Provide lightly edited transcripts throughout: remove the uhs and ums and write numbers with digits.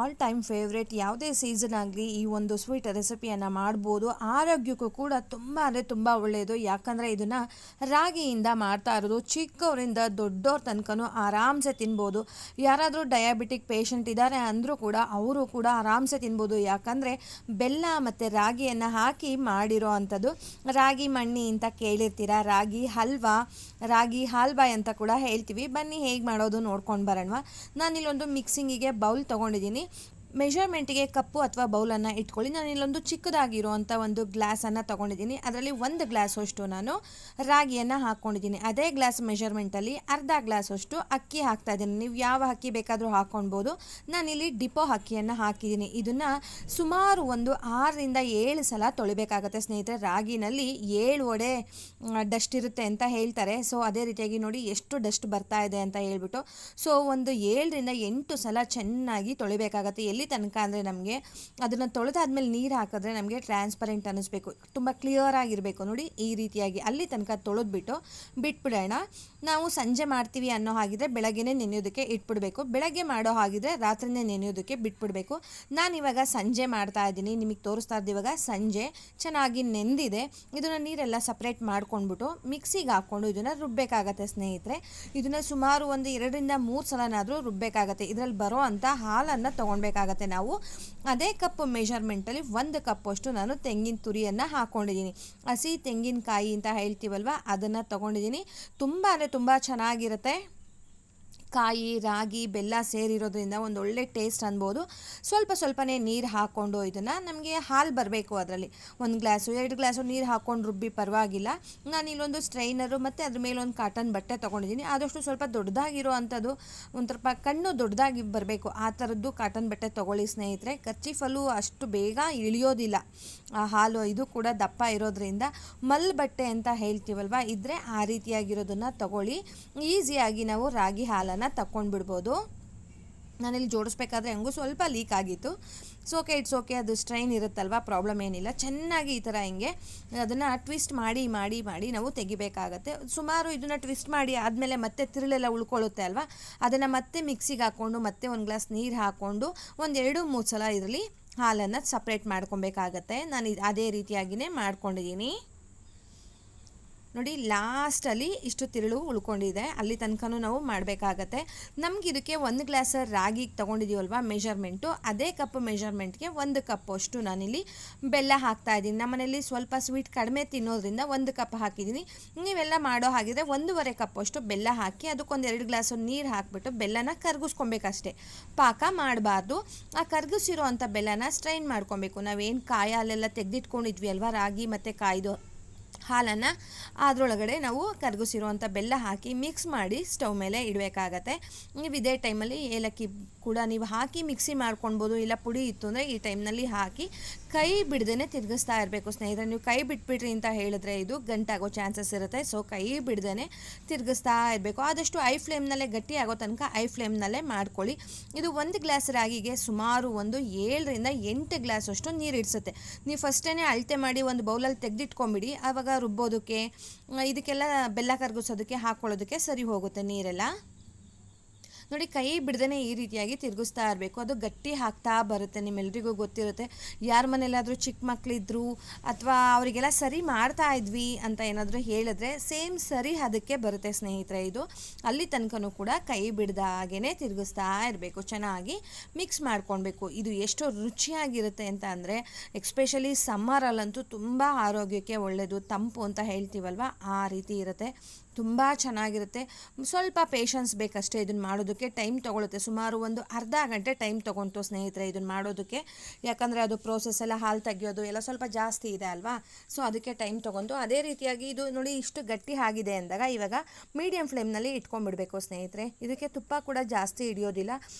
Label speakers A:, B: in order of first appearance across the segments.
A: All time favourite. ಯಾವುದೇ season ಆಗಲಿ ಈ ಒಂದು ಸ್ವೀಟ್ ರೆಸಿಪಿಯನ್ನು ಮಾಡ್ಬೋದು. ಆರೋಗ್ಯಕ್ಕೂ ಕೂಡ ತುಂಬ ಅಂದರೆ ತುಂಬ ಒಳ್ಳೆಯದು. ಯಾಕಂದರೆ ಇದನ್ನು ರಾಗಿಯಿಂದ ಮಾಡ್ತಾ ಇರೋದು. ಚಿಕ್ಕವರಿಂದ ದೊಡ್ಡವ್ರ ತನಕನೂ ಆರಾಮ್ಸೆ ತಿನ್ಬೋದು. ಯಾರಾದರೂ ಡಯಾಬಿಟಿಕ್ ಪೇಷಂಟ್ ಇದ್ದಾರೆ ಅಂದರೂ ಕೂಡ ಅವರು ಕೂಡ ಆರಾಮ್ಸೆ ತಿನ್ಬೋದು. ಯಾಕಂದರೆ ಬೆಲ್ಲ ಮತ್ತು ರಾಗಿಯನ್ನು ಹಾಕಿ ಮಾಡಿರೋ ಅಂಥದ್ದು. ರಾಗಿ ಮಣ್ಣಿ ಅಂತ ಕೇಳಿರ್ತೀರ, ರಾಗಿ ಹಲ್ವಾ, ರಾಗಿ ಹಾಲ್ಬಾಯ್ ಅಂತ ಕೂಡ ಹೇಳ್ತೀವಿ. ಬನ್ನಿ ಹೇಗೆ ಮಾಡೋದು ನೋಡ್ಕೊಂಡು ಬರೋಣ. ನಾನಿಲ್ಲೊಂದು ಮಿಕ್ಸಿಂಗಿಗೆ ಬೌಲ್ ತೊಗೊಂಡಿದ್ದೀನಿ. ಮೆಷರ್ಮೆಂಟಿಗೆ ಕಪ್ಪು ಅಥವಾ ಬೌಲನ್ನು ಇಟ್ಕೊಳ್ಳಿ. ನಾನು ಇಲ್ಲೊಂದು ಚಿಕ್ಕದಾಗಿರುವಂಥ ಒಂದು ಗ್ಲಾಸನ್ನು ತೊಗೊಂಡಿದ್ದೀನಿ. ಅದರಲ್ಲಿ 1 ಗ್ಲಾಸಷ್ಟು ನಾನು ರಾಗಿಯನ್ನು ಹಾಕ್ಕೊಂಡಿದ್ದೀನಿ. ಅದೇ ಗ್ಲಾಸ್ ಮೆಷರ್ಮೆಂಟಲ್ಲಿ ಅರ್ಧ ಗ್ಲಾಸಷ್ಟು ಅಕ್ಕಿ ಹಾಕ್ತಾಯಿದ್ದೀನಿ. ನೀವು ಯಾವ ಅಕ್ಕಿ ಬೇಕಾದರೂ ಹಾಕ್ಕೊಳ್ಬೋದು. ನಾನಿಲ್ಲಿ ಡಿಪೋ ಅಕ್ಕಿಯನ್ನು ಹಾಕಿದ್ದೀನಿ. ಇದನ್ನು ಸುಮಾರು ಒಂದು 6ರಿಂದ 7 ಸಲ ತೊಳಿಬೇಕಾಗತ್ತೆ ಸ್ನೇಹಿತರೆ. ರಾಗಿನಲ್ಲಿ 7 ಒಡೆ ಡಸ್ಟ್ ಇರುತ್ತೆ ಅಂತ ಹೇಳ್ತಾರೆ. ಸೊ ಅದೇ ರೀತಿಯಾಗಿ ನೋಡಿ ಎಷ್ಟು ಡಸ್ಟ್ ಬರ್ತಾ ಇದೆ ಅಂತ ಹೇಳ್ಬಿಟ್ಟು. ಸೊ ಒಂದು 7ರಿಂದ 8 ಸಲ ಚೆನ್ನಾಗಿ ತೊಳಿಬೇಕಾಗತ್ತೆ. ಎಲ್ಲಿ ತನಕ ಅಂದರೆ ನಮಗೆ ಅದನ್ನು ತೊಳೆದಾದ್ಮೇಲೆ ನೀರು ಹಾಕಿದ್ರೆ ನಮಗೆ ಟ್ರಾನ್ಸ್ಪರೆಂಟ್ ಅನ್ನಿಸ್ಬೇಕು, ತುಂಬ ಕ್ಲಿಯರ್ ಆಗಿರಬೇಕು. ನೋಡಿ ಈ ರೀತಿಯಾಗಿ ಅಲ್ಲಿ ತನಕ ತೊಳೆದ್ಬಿಟ್ಟು ಬಿಟ್ಬಿಡೋಣ. ನಾವು ಸಂಜೆ ಮಾಡ್ತೀವಿ ಅನ್ನೋ ಹಾಗಿದ್ರೆ ಬೆಳಗ್ಗೆನೇ ನೆನೆಯೋದಕ್ಕೆ ಇಟ್ಬಿಡಬೇಕು. ಬೆಳಗ್ಗೆ ಮಾಡೋ ಹಾಗಿದ್ರೆ ರಾತ್ರಿನೇ ನೆನೆಯೋದಕ್ಕೆ ಬಿಟ್ಬಿಡಬೇಕು. ನಾನಿವಾಗ ಸಂಜೆ ಮಾಡ್ತಾ ಇದ್ದೀನಿ, ನಿಮಗೆ ತೋರಿಸ್ತಾ ಇದ್ದು. ಇವಾಗ ಸಂಜೆ ಚೆನ್ನಾಗಿ ನೆಂದಿದೆ. ಇದನ್ನು ನೀರೆಲ್ಲ ಸಪ್ರೇಟ್ ಮಾಡ್ಕೊಂಡ್ಬಿಟ್ಟು ಮಿಕ್ಸಿಗೆ ಹಾಕ್ಕೊಂಡು ಇದನ್ನು ರುಬ್ಬಬೇಕಾಗತ್ತೆ ಸ್ನೇಹಿತರೆ. ಇದನ್ನು ಸುಮಾರು ಒಂದು 2ರಿಂದ 3 ಸಲನಾದರೂ ರುಬ್ಬಬೇಕಾಗತ್ತೆ. ಇದರಲ್ಲಿ ಬರೋ ಅಂಥ ಹಾಲನ್ನು ತೊಗೊಳ್ಬೇಕಾಗತ್ತೆ. ನಾವು ಅದೇ ಕಪ್ ಮೆಷರ್ಮೆಂಟಲ್ಲಿ 1 ಕಪ್ಪಷ್ಟು ನಾನು ತೆಂಗಿನ ತುರಿಯನ್ನು ಹಾಕ್ಕೊಂಡಿದ್ದೀನಿ. ಹಸಿ ತೆಂಗಿನಕಾಯಿ ಅಂತ ಹೇಳ್ತೀವಲ್ವ, ಅದನ್ನು ತೊಗೊಂಡಿದ್ದೀನಿ. ತುಂಬ ಅಂದರೆ ತುಂಬ ಚೆನ್ನಾಗಿರುತ್ತೆ. ಕಾಯಿ, ರಾಗಿ, ಬೆಲ್ಲ ಸೇರಿರೋದ್ರಿಂದ ಒಂದು ಒಳ್ಳೆ ಟೇಸ್ಟ್ ಅನ್ಬೋದು. ಸ್ವಲ್ಪನೇ ನೀರು ಹಾಕ್ಕೊಂಡು ಇದನ್ನು, ನಮಗೆ ಹಾಲು ಬರಬೇಕು ಅದರಲ್ಲಿ 1 ಗ್ಲಾಸು 2 ಗ್ಲಾಸು ನೀರು ಹಾಕ್ಕೊಂಡು ರುಬ್ಬಿ ಪರವಾಗಿಲ್ಲ. ನಾನಿಲ್ಲೊಂದು ಸ್ಟ್ರೈನರು ಮತ್ತು ಅದ್ರ ಮೇಲೆ ಒಂದು ಕಾಟನ್ ಬಟ್ಟೆ ತೊಗೊಂಡಿದ್ದೀನಿ. ಆದಷ್ಟು ಸ್ವಲ್ಪ ದೊಡ್ಡದಾಗಿರೋ ಅಂಥದ್ದು, ಒಂದು ಸ್ವಲ್ಪ ಕಣ್ಣು ದೊಡ್ಡದಾಗಿ ಬರಬೇಕು ಆ ಥರದ್ದು ಕಾಟನ್ ಬಟ್ಟೆ ತೊಗೊಳ್ಳಿ ಸ್ನೇಹಿತರೆ. ಕರ್ಚೀಫಲ್ಲೂ ಅಷ್ಟು ಬೇಗ ಇಳಿಯೋದಿಲ್ಲ ಆ ಹಾಲು. ಇದು ಕೂಡ ದಪ್ಪ ಇರೋದ್ರಿಂದ ಮಲ್ ಬಟ್ಟೆ ಅಂತ ಹೇಳ್ತೀವಲ್ವ, ಇದ್ದರೆ ಆ ರೀತಿಯಾಗಿರೋದನ್ನು ತೊಗೊಳ್ಳಿ. ಈಸಿಯಾಗಿ ನಾವು ರಾಗಿ ಹಾಲನ್ನು ತಗೊಂಡ್ಬಿಡ್ಬೋದು. ನಾನಿಲ್ಲಿ ಜೋಡಿಸ್ಬೇಕಾದ್ರೆ ಹೆಂಗೂ ಸ್ವಲ್ಪ ಲೀಕ್ ಆಗಿತ್ತು. ಇಟ್ಸ್ ಓಕೆ, ಅದು ಸ್ಟ್ರೈನ್ ಇರುತ್ತಲ್ವ, ಪ್ರಾಬ್ಲಮ್ ಏನಿಲ್ಲ. ಚೆನ್ನಾಗಿ ಈ ಥರ ಹಿಂಗೆ ಅದನ್ನು ಟ್ವಿಸ್ಟ್ ಮಾಡಿ ಮಾಡಿ ಮಾಡಿ ನಾವು ತೆಗಿಬೇಕಾಗತ್ತೆ. ಸುಮಾರು ಇದನ್ನು ಟ್ವಿಸ್ಟ್ ಮಾಡಿ ಆದಮೇಲೆ ಮತ್ತೆ ತಿರುಳೆಲ್ಲ ಉಳ್ಕೊಳ್ಳುತ್ತೆ ಅಲ್ವಾ, ಅದನ್ನು ಮತ್ತೆ ಮಿಕ್ಸಿಗೆ ಹಾಕ್ಕೊಂಡು ಮತ್ತೆ 1 ಗ್ಲಾಸ್ ನೀರು ಹಾಕ್ಕೊಂಡು ಒಂದು 2-3 ಸಲ ಇದರಲ್ಲಿ ಹಾಲನ್ನು ಸಪ್ರೇಟ್ ಮಾಡ್ಕೊಬೇಕಾಗತ್ತೆ. ನಾನು ಅದೇ ರೀತಿಯಾಗಿಯೇ ಮಾಡ್ಕೊಂಡಿದ್ದೀನಿ. ನೋಡಿ ಲಾಸ್ಟಲ್ಲಿ ಇಷ್ಟು ತಿರುಳು ಉಳ್ಕೊಂಡಿದೆ, ಅಲ್ಲಿ ತನಕನೂ ನಾವು ಮಾಡಬೇಕಾಗತ್ತೆ. ನಮ್ಗೆ ಇದಕ್ಕೆ 1 ಗ್ಲಾಸ್ ರಾಗಿಗೆ ತೊಗೊಂಡಿದ್ದೀವಲ್ವ ಮೆಷರ್ಮೆಂಟು, ಅದೇ ಕಪ್ ಮೆಷರ್ಮೆಂಟ್ಗೆ 1 ಕಪ್ಪಷ್ಟು ನಾನಿಲ್ಲಿ ಬೆಲ್ಲ ಹಾಕ್ತಾಯಿದ್ದೀನಿ. ನಮ್ಮನೇಲಿ ಸ್ವಲ್ಪ ಸ್ವೀಟ್ ಕಡಿಮೆ ತಿನ್ನೋದ್ರಿಂದ 1 ಕಪ್ ಹಾಕಿದ್ದೀನಿ. ನೀವೆಲ್ಲ ಮಾಡೋ ಹಾಗಿದ್ರೆ 1.5 ಕಪ್ಪಷ್ಟು ಬೆಲ್ಲ ಹಾಕಿ ಅದಕ್ಕೊಂದು 2 ಗ್ಲಾಸು ನೀರು ಹಾಕಿಬಿಟ್ಟು ಬೆಲ್ಲನ ಕರಗಿಸ್ಕೊಬೇಕಷ್ಟೇ, ಪಾಕ ಮಾಡಬಾರ್ದು. ಆ ಕರಗಿಸಿರೋ ಅಂಥ ಬೆಲ್ಲನ ಸ್ಟ್ರೈನ್ ಮಾಡ್ಕೊಬೇಕು. ನಾವೇನು ಕಾಯಿ ಹಾಲೆಲ್ಲ ತೆಗೆದಿಟ್ಕೊಂಡಿದ್ವಿ ಅಲ್ವಾ, ರಾಗಿ ಮತ್ತು ಕಾಯ್ದು ಹಾಲನ್ನು ಅದರೊಳಗಡೆ ನಾವು ಕರಗಿಸಿರುವಂಥ ಬೆಲ್ಲ ಹಾಕಿ ಮಿಕ್ಸ್ ಮಾಡಿ ಸ್ಟವ್ ಮೇಲೆ ಇಡಬೇಕಾಗತ್ತೆ. ನೀವು ಇದೇ ಟೈಮಲ್ಲಿ ಏಲಕ್ಕಿ ಕೂಡ ನೀವು ಹಾಕಿ ಮಿಕ್ಸಿ ಮಾಡ್ಕೊಳ್ಬೋದು. ಇಲ್ಲ ಪುಡಿ ಇತ್ತು ಅಂದರೆ ಈ ಟೈಮ್ನಲ್ಲಿ ಹಾಕಿ ಕೈ ಬಿಡ್ದೇ ತಿರುಗಿಸ್ತಾ ಇರಬೇಕು ಸ್ನೇಹಿತರೆ. ನೀವು ಕೈ ಬಿಟ್ಬಿಟ್ರಿ ಅಂತ ಹೇಳಿದ್ರೆ ಇದು ಗಂಟಾಗೋ ಚಾನ್ಸಸ್ ಇರುತ್ತೆ. ಸೊ ಕೈ ಬಿಡ್ದೇ ತಿರುಗಿಸ್ತಾ ಇರಬೇಕು. ಆದಷ್ಟು ಐ ಫ್ಲೇಮ್ನಲ್ಲೇ, ಗಟ್ಟಿ ಆಗೋ ತನಕ ಐ ಫ್ಲೇಮ್ನಲ್ಲೇ ಮಾಡ್ಕೊಳ್ಳಿ. ಇದು 1 ಗ್ಲಾಸ್ ರಾಗಿಗೆ ಸುಮಾರು ಒಂದು 7ರಿಂದ 8 ಗ್ಲಾಸಷ್ಟು ನೀರು ಇಡಿಸುತ್ತೆ. ನೀವು ಫಸ್ಟೇ ಅಳತೆ ಮಾಡಿ ಒಂದು ಬೌಲಲ್ಲಿ ತೆಗೆದಿಟ್ಕೊಂಬಿಡಿ. ಆವಾಗ ರುಬ್ಬೋದಕ್ಕೆ, ಇದಕ್ಕೆಲ್ಲ ಬೆಲ್ಲ ಕರಗಿಸೋದಕ್ಕೆ ಹಾಕ್ಕೊಳ್ಳೋದಕ್ಕೆ ಸರಿ ಹೋಗುತ್ತೆ ನೀರೆಲ್ಲ. ನೋಡಿ ಕೈ ಬಿಡ್ದೇ ಈ ರೀತಿಯಾಗಿ ತಿರುಗಿಸ್ತಾ ಇರಬೇಕು. ಅದು ಗಟ್ಟಿ ಹಾಕ್ತಾ ಬರುತ್ತೆ. ನಿಮ್ಮೆಲ್ರಿಗೂ ಗೊತ್ತಿರುತ್ತೆ. ಯಾರ ಮನೇಲಾದರೂ ಚಿಕ್ಕ ಮಕ್ಕಳಿದ್ರು ಅಥವಾ ಅವರಿಗೆಲ್ಲ ಸರಿ ಮಾಡ್ತಾ ಇದ್ವಿ ಅಂತ ಏನಾದರೂ ಹೇಳಿದ್ರೆ ಸೇಮ್ ಸರಿ ಅದಕ್ಕೆ ಬರುತ್ತೆ ಸ್ನೇಹಿತರೆ. ಇದು ಅಲ್ಲಿ ತನಕನೂ ಕೂಡ ಕೈ ಬಿಡ್ದ ಹಾಗೇ ತಿರುಗಿಸ್ತಾ ಇರಬೇಕು. ಚೆನ್ನಾಗಿ ಮಿಕ್ಸ್ ಮಾಡ್ಕೊಳ್ಬೇಕು. ಇದು ಎಷ್ಟು ರುಚಿಯಾಗಿರುತ್ತೆ ಅಂತ ಅಂದರೆ, ಎಕ್ಸ್ಪೆಷಲಿ ಸಮ್ಮರಲ್ಲಂತೂ ತುಂಬ ಆರೋಗ್ಯಕ್ಕೆ ಒಳ್ಳೆಯದು. ತಂಪು ಅಂತ ಹೇಳ್ತೀವಲ್ವ, ಆ ರೀತಿ ಇರುತ್ತೆ. ತುಂಬ ಚೆನ್ನಾಗಿರುತ್ತೆ. ಸ್ವಲ್ಪ ಪೇಷನ್ಸ್ ಬೇಕಷ್ಟೇ ಇದನ್ನು ಮಾಡೋದಕ್ಕೆ. ಟೈಮ್ ತೊಗೊಳುತ್ತೆ, ಸುಮಾರು ಒಂದು ಅರ್ಧ ಗಂಟೆ ಟೈಮ್ ತೊಗೊಂತು ಸ್ನೇಹಿತರೆ ಇದನ್ನು ಮಾಡೋದಕ್ಕೆ. ಯಾಕಂದರೆ ಅದು ಪ್ರೋಸೆಸ್ ಎಲ್ಲ ಹಾಲು ತೆಗಿಯೋದು ಎಲ್ಲ ಸ್ವಲ್ಪ ಜಾಸ್ತಿ ಇದೆ ಅಲ್ವಾ, ಸೊ ಅದಕ್ಕೆ ಟೈಮ್ ತೊಗೊಂತು. ಅದೇ ರೀತಿಯಾಗಿ ಇದು ನೋಡಿ ಇಷ್ಟು ಗಟ್ಟಿ ಆಗಿದೆ ಅಂದಾಗ ಇವಾಗ ಮೀಡಿಯಮ್ ಫ್ಲೇಮ್ನಲ್ಲಿ ಇಟ್ಕೊಂಡ್ಬಿಡ್ಬೇಕು ಸ್ನೇಹಿತರೆ. ಇದಕ್ಕೆ ತುಪ್ಪ ಕೂಡ ಜಾಸ್ತಿ ಹಿಡಿಯೋದಿಲ್ಲ,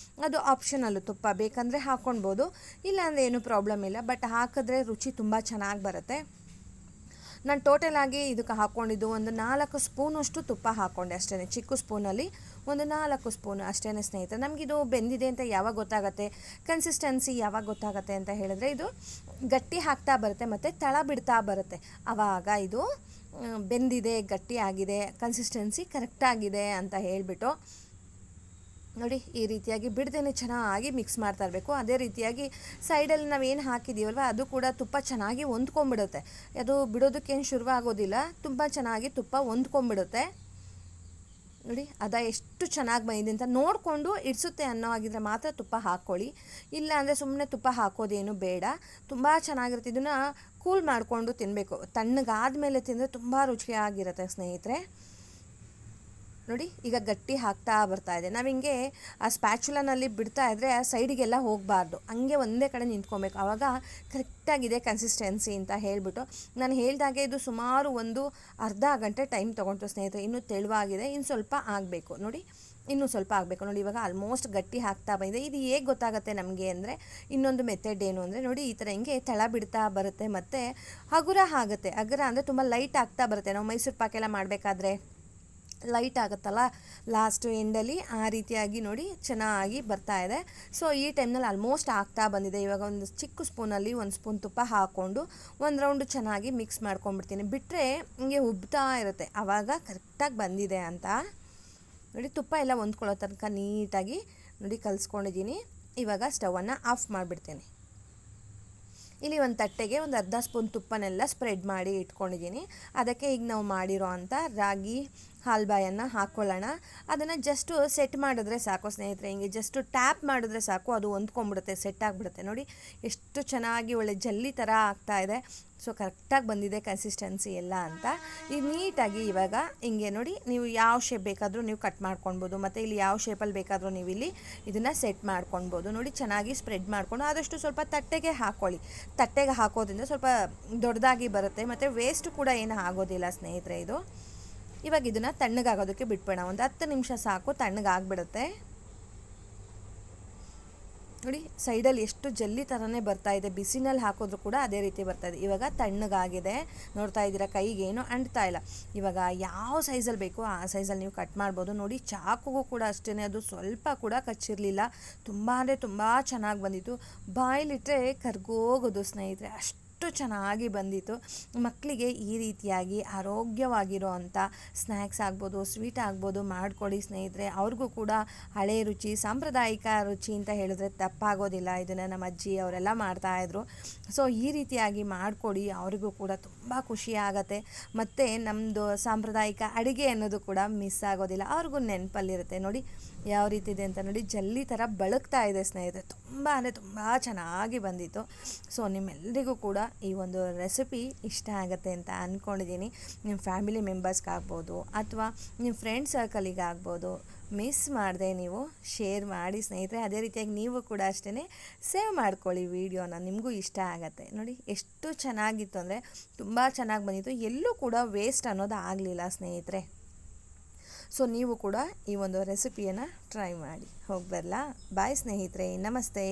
A: ಅದು ಆಪ್ಷನಲ್ಲು. ತುಪ್ಪ ಬೇಕಂದರೆ ಹಾಕ್ಕೊಳ್ಬೋದು, ಇಲ್ಲಾಂದರೆ ಏನೂ ಪ್ರಾಬ್ಲಮ್ ಇಲ್ಲ. ಬಟ್ ಹಾಕಿದ್ರೆ ರುಚಿ ತುಂಬ ಚೆನ್ನಾಗಿ ಬರುತ್ತೆ. ನಾನು ಟೋಟಲಾಗಿ ಇದಕ್ಕೆ ಹಾಕ್ಕೊಂಡಿದ್ದು ಒಂದು 4 ಸ್ಪೂನಷ್ಟು ತುಪ್ಪ ಹಾಕ್ಕೊಂಡೆ ಅಷ್ಟೇ. ಚಿಕ್ಕ ಸ್ಪೂನಲ್ಲಿ ಒಂದು 4 ಸ್ಪೂನು ಅಷ್ಟೇ ಸ್ನೇಹಿತರೆ. ನಮಗಿದು ಬೆಂದಿದೆ ಅಂತ ಯಾವಾಗ ಗೊತ್ತಾಗುತ್ತೆ, ಕನ್ಸಿಸ್ಟೆನ್ಸಿ ಯಾವಾಗ ಗೊತ್ತಾಗುತ್ತೆ ಅಂತ ಹೇಳಿದ್ರೆ, ಇದು ಗಟ್ಟಿ ಹಾಕ್ತಾ ಬರುತ್ತೆ ಮತ್ತು ತಳ ಬಿಡ್ತಾ ಬರುತ್ತೆ. ಆವಾಗ ಇದು ಬೆಂದಿದೆ, ಗಟ್ಟಿ ಆಗಿದೆ, ಕನ್ಸಿಸ್ಟೆನ್ಸಿ ಕರೆಕ್ಟಾಗಿದೆ ಅಂತ ಹೇಳಿಬಿಟ್ಟು ನೋಡಿ ಈ ರೀತಿಯಾಗಿ ಬಿಡದೇನೆ ಚೆನ್ನಾಗಿ ಮಿಕ್ಸ್ ಮಾಡ್ತಾ ಇರಬೇಕು. ಅದೇ ರೀತಿಯಾಗಿ ಸೈಡಲ್ಲಿ ನಾವೇನು ಹಾಕಿದ್ದೀವಲ್ವ ಅದು ಕೂಡ ತುಪ್ಪ ಚೆನ್ನಾಗಿ ಹೊಂದ್ಕೊಂಡ್ಬಿಡುತ್ತೆ. ಅದು ಬಿಡೋದಕ್ಕೇನು ಶುರುವಾಗೋದಿಲ್ಲ, ತುಂಬ ಚೆನ್ನಾಗಿ ತುಪ್ಪ ಹೊಂದ್ಕೊಂಡ್ಬಿಡುತ್ತೆ. ನೋಡಿ ಎಷ್ಟು ಚೆನ್ನಾಗಿ ಬಂದಿದೆ ಅಂತ ನೋಡಿಕೊಂಡು ಇಡಿಸುತ್ತೆ ಅನ್ನೋ ಆಗಿದ್ರೆ ಮಾತ್ರ ತುಪ್ಪ ಹಾಕ್ಕೊಳ್ಳಿ, ಇಲ್ಲ ಅಂದರೆ ಸುಮ್ಮನೆ ತುಪ್ಪ ಹಾಕೋದೇನು ಬೇಡ. ತುಂಬ ಚೆನ್ನಾಗಿರುತ್ತೆ. ಇದನ್ನು ಕೂಲ್ ಮಾಡಿಕೊಂಡು ತಿನ್ನಬೇಕು. ತಣ್ಣಗಾದ್ಮೇಲೆ ತಿಂದರೆ ತುಂಬ ರುಚಿಯಾಗಿರುತ್ತೆ ಸ್ನೇಹಿತರೆ. ನೋಡಿ ಈಗ ಗಟ್ಟಿ ಹಾಕ್ತಾ ಬರ್ತಾ ಇದೆ. ನಾವು ಹಿಂಗೆ ಆ ಸ್ಪ್ಯಾಚುಲನಲ್ಲಿ ಬಿಡ್ತಾ ಇದ್ದರೆ ಆ ಸೈಡಿಗೆಲ್ಲ ಹೋಗಬಾರ್ದು, ಹಂಗೆ ಒಂದೇ ಕಡೆ ನಿಂತ್ಕೊಬೇಕು. ಆವಾಗ ಕರೆಕ್ಟಾಗಿದೆ ಕನ್ಸಿಸ್ಟೆನ್ಸಿ ಅಂತ ಹೇಳಿಬಿಟ್ಟು ನಾನು ಹೇಳಿದಾಗೆ ಇದು ಸುಮಾರು ಒಂದು ಅರ್ಧ ಗಂಟೆ ಟೈಮ್ ತೊಗೊಳ್ತು ಸ್ನೇಹಿತರೆ. ಇನ್ನೂ ತೆಳುವಾಗಿದೆ, ಇನ್ನು ಸ್ವಲ್ಪ ಆಗಬೇಕು. ನೋಡಿ ಇನ್ನೂ ಸ್ವಲ್ಪ ಆಗಬೇಕು. ನೋಡಿ ಇವಾಗ ಆಲ್ಮೋಸ್ಟ್ ಗಟ್ಟಿ ಹಾಕ್ತಾ ಬಂದಿದೆ. ಇದು ಹೇಗೆ ಗೊತ್ತಾಗುತ್ತೆ ನಮಗೆ ಅಂದರೆ, ಇನ್ನೊಂದು ಮೆಥಡ್ ಏನು ಅಂದರೆ ನೋಡಿ ಈ ಥರ ಹಿಂಗೆ ತಳ ಬಿಡ್ತಾ ಬರುತ್ತೆ ಮತ್ತು ಹಗುರ ಆಗುತ್ತೆ. ಹಗುರ ಅಂದರೆ ತುಂಬ ಲೈಟ್ ಆಗ್ತಾ ಬರುತ್ತೆ. ನಾವು ಮೈಸೂರು ಪಾಕೆಲ್ಲ ಮಾಡಬೇಕಾದ್ರೆ ಲೈಟ್ ಆಗುತ್ತಲ್ಲ ಲಾಸ್ಟ್ ಎಂಡಲ್ಲಿ, ಆ ರೀತಿಯಾಗಿ ನೋಡಿ ಚೆನ್ನಾಗಿ ಬರ್ತಾ ಇದೆ. ಸೊ ಈ ಟೈಮ್ನಲ್ಲಿ ಆಲ್ಮೋಸ್ಟ್ ಆಗ್ತಾ ಬಂದಿದೆ. ಇವಾಗ ಒಂದು ಚಿಕ್ಕ ಸ್ಪೂನಲ್ಲಿ ಒಂದು ಸ್ಪೂನ್ ತುಪ್ಪ ಹಾಕ್ಕೊಂಡು ಒಂದು ರೌಂಡು ಚೆನ್ನಾಗಿ ಮಿಕ್ಸ್ ಮಾಡ್ಕೊಂಡ್ಬಿಡ್ತೀನಿ. ಬಿಟ್ಟರೆ ಹಿಂಗೆ ಉಬ್ತಾ ಇರುತ್ತೆ, ಆವಾಗ ಕರೆಕ್ಟಾಗಿ ಬಂದಿದೆ ಅಂತ. ನೋಡಿ ತುಪ್ಪ ಎಲ್ಲ ಹೊಂದ್ಕೊಳ್ಳೋ ತನಕ ನೀಟಾಗಿ ನೋಡಿ ಕಲಿಸ್ಕೊಂಡಿದ್ದೀನಿ. ಇವಾಗ ಸ್ಟವನ್ನು ಆಫ್ ಮಾಡಿಬಿಡ್ತೀನಿ. ಇಲ್ಲಿ ಒಂದು ತಟ್ಟೆಗೆ ಒಂದು ಅರ್ಧ ಸ್ಪೂನ್ ತುಪ್ಪನೆಲ್ಲ ಸ್ಪ್ರೆಡ್ ಮಾಡಿ ಇಟ್ಕೊಂಡಿದ್ದೀನಿ. ಅದಕ್ಕೆ ಈಗ ನಾವು ಮಾಡಿರೋ ಅಂಥ ರಾಗಿ ಹಾಲ್ಬಾಯನ್ನು ಹಾಕ್ಕೊಳ್ಳೋಣ. ಅದನ್ನು ಜಸ್ಟು ಸೆಟ್ ಮಾಡಿದ್ರೆ ಸಾಕು ಸ್ನೇಹಿತರೆ. ಹಿಂಗೆ ಜಸ್ಟು ಟ್ಯಾಪ್ ಮಾಡಿದ್ರೆ ಸಾಕು, ಅದು ಹೊಂದ್ಕೊಂಡ್ಬಿಡುತ್ತೆ, ಸೆಟ್ ಆಗಿಬಿಡುತ್ತೆ. ನೋಡಿ ಎಷ್ಟು ಚೆನ್ನಾಗಿ ಒಳ್ಳೆ ಜಲ್ಲಿ ಥರ ಆಗ್ತಾಯಿದೆ. ಸೊ ಕರೆಕ್ಟಾಗಿ ಬಂದಿದೆ ಕನ್ಸಿಸ್ಟೆನ್ಸಿ ಎಲ್ಲ ಅಂತ. ಈಗ ನೀಟಾಗಿ ಇವಾಗ ಹಿಂಗೆ ನೋಡಿ ನೀವು ಯಾವ ಶೇಪ್ ಬೇಕಾದರೂ ನೀವು ಕಟ್ ಮಾಡ್ಕೊಳ್ಬೋದು, ಮತ್ತು ಇಲ್ಲಿ ಯಾವ ಶೇಪಲ್ಲಿ ಬೇಕಾದರೂ ನೀವು ಇಲ್ಲಿ ಇದನ್ನು ಸೆಟ್ ಮಾಡ್ಕೊಳ್ಬೋದು. ನೋಡಿ ಚೆನ್ನಾಗಿ ಸ್ಪ್ರೆಡ್ ಮಾಡಿಕೊಂಡು ಆದಷ್ಟು ಸ್ವಲ್ಪ ತಟ್ಟೆಗೆ ಹಾಕ್ಕೊಳ್ಳಿ. ತಟ್ಟೆಗೆ ಹಾಕೋದ್ರಿಂದ ಸ್ವಲ್ಪ ದೊಡ್ಡದಾಗಿ ಬರುತ್ತೆ ಮತ್ತು ವೇಸ್ಟ್ ಕೂಡ ಏನು ಆಗೋದಿಲ್ಲ ಸ್ನೇಹಿತರೆ ಇದು. ಇವಾಗ ಇದನ್ನು ತಣ್ಣಗಾಗೋದಕ್ಕೆ ಬಿಟ್ಬೇಡ, ಒಂದು 10 ನಿಮಿಷ ಸಾಕು, ತಣ್ಣಗಾಗ್ಬಿಡುತ್ತೆ. ನೋಡಿ ಸೈಡಲ್ಲಿ ಎಷ್ಟು ಜಲ್ಲಿ ಥರನೇ ಬರ್ತಾಯಿದೆ, ಬಿಸಿನಲ್ಲಿ ಹಾಕೋದ್ರೂ ಕೂಡ ಅದೇ ರೀತಿ ಬರ್ತಾಯಿದೆ. ಇವಾಗ ತಣ್ಣಗಾಗಿದೆ, ನೋಡ್ತಾ ಇದ್ದೀರಾ ಕೈಗೇನು ಅಂಟ್ತಾ ಇಲ್ಲ. ಇವಾಗ ಯಾವ ಸೈಜಲ್ಲಿ ಬೇಕೋ ಆ ಸೈಜಲ್ಲಿ ನೀವು ಕಟ್ ಮಾಡ್ಬೋದು. ನೋಡಿ ಚಾಕುಗೂ ಕೂಡ ಅಷ್ಟೇ, ಅದು ಸ್ವಲ್ಪ ಕೂಡ ಕಚ್ಚಿರಲಿಲ್ಲ. ತುಂಬ ಅಂದರೆ ತುಂಬ ಚೆನ್ನಾಗಿ ಬಂದಿತ್ತು. ಬಾಯಲ್ಲಿಟ್ಟರೆ ಕರ್ಗೋಗೋದು ಸ್ನೇಹಿತರೆ, ಅಷ್ಟು ಚೆನ್ನಾಗಿ ಬಂದಿತ್ತು. ಮಕ್ಕಳಿಗೆ ಈ ರೀತಿಯಾಗಿ ಆರೋಗ್ಯವಾಗಿರೋ ಅಂಥ ಸ್ನ್ಯಾಕ್ಸ್ ಆಗ್ಬೋದು, ಸ್ವೀಟ್ ಆಗ್ಬೋದು ಮಾಡಿಕೊಡಿ ಸ್ನೇಹಿತರೆ. ಅವ್ರಿಗೂ ಕೂಡ ಹಳೆ ರುಚಿ, ಸಾಂಪ್ರದಾಯಿಕ ರುಚಿ ಅಂತ ಹೇಳಿದ್ರೆ ತಪ್ಪಾಗೋದಿಲ್ಲ. ಇದನ್ನು ನಮ್ಮ ಅಜ್ಜಿ ಅವರೆಲ್ಲ ಮಾಡ್ತಾಯಿದ್ರು. ಸೊ ಈ ರೀತಿಯಾಗಿ ಮಾಡಿಕೊಡಿ, ಅವ್ರಿಗೂ ಕೂಡ ತುಂಬ ಖುಷಿ ಆಗುತ್ತೆ. ಮತ್ತು ನಮ್ಮದು ಸಾಂಪ್ರದಾಯಿಕ ಅಡುಗೆ ಅನ್ನೋದು ಕೂಡ ಮಿಸ್ ಆಗೋದಿಲ್ಲ, ಅವ್ರಿಗೂ ನೆನಪಲ್ಲಿರುತ್ತೆ. ನೋಡಿ ಯಾವ ರೀತಿ ಇದೆ ಅಂತ. ನೋಡಿ ಜಲ್ಲಿ ಥರ ಬಳಕ್ತಾ ಇದೆ ಸ್ನೇಹಿತರೆ, ತುಂಬ ಅಂದರೆ ತುಂಬ ಚೆನ್ನಾಗಿ ಬಂದಿತ್ತು. ಸೊ ನಿಮ್ಮೆಲ್ಲರಿಗೂ ಕೂಡ ಈ ಒಂದು ರೆಸಿಪಿ ಇಷ್ಟ ಆಗುತ್ತೆ ಅಂತ ಅಂದ್ಕೊಂಡಿದ್ದೀನಿ. ನಿಮ್ಮ ಫ್ಯಾಮಿಲಿ ಮೆಂಬರ್ಸ್ಗಾಗ್ಬೋದು ಅಥವಾ ನಿಮ್ಮ ಫ್ರೆಂಡ್ ಸರ್ಕಲಿಗಾಗ್ಬೋದು, ಮಿಸ್ ಮಾಡದೆ ನೀವು ಶೇರ್ ಮಾಡಿ ಸ್ನೇಹಿತರೆ. ಅದೇ ರೀತಿಯಾಗಿ ನೀವು ಕೂಡ ಅಷ್ಟೇ ಸೇವ್ ಮಾಡ್ಕೊಳ್ಳಿ ವಿಡಿಯೋನ, ನಿಮಗೂ ಇಷ್ಟ ಆಗುತ್ತೆ. ನೋಡಿ ಎಷ್ಟು ಚೆನ್ನಾಗಿತ್ತು ಅಂದರೆ ತುಂಬ ಚೆನ್ನಾಗಿ ಬಂದಿತ್ತು, ಎಲ್ಲೂ ಕೂಡ ವೇಸ್ಟ್ ಅನ್ನೋದು ಆಗಲಿಲ್ಲ ಸ್ನೇಹಿತರೆ. ಸೊ ನೀವು ಕೂಡ ಈ ಒಂದು ರೆಸಿಪಿಯನ್ನು ಟ್ರೈ ಮಾಡಿ. ಹೋಗಿ ಬರಲಾ? ಬಾಯ್ ಸ್ನೇಹಿತರೆ, ನಮಸ್ತೆ.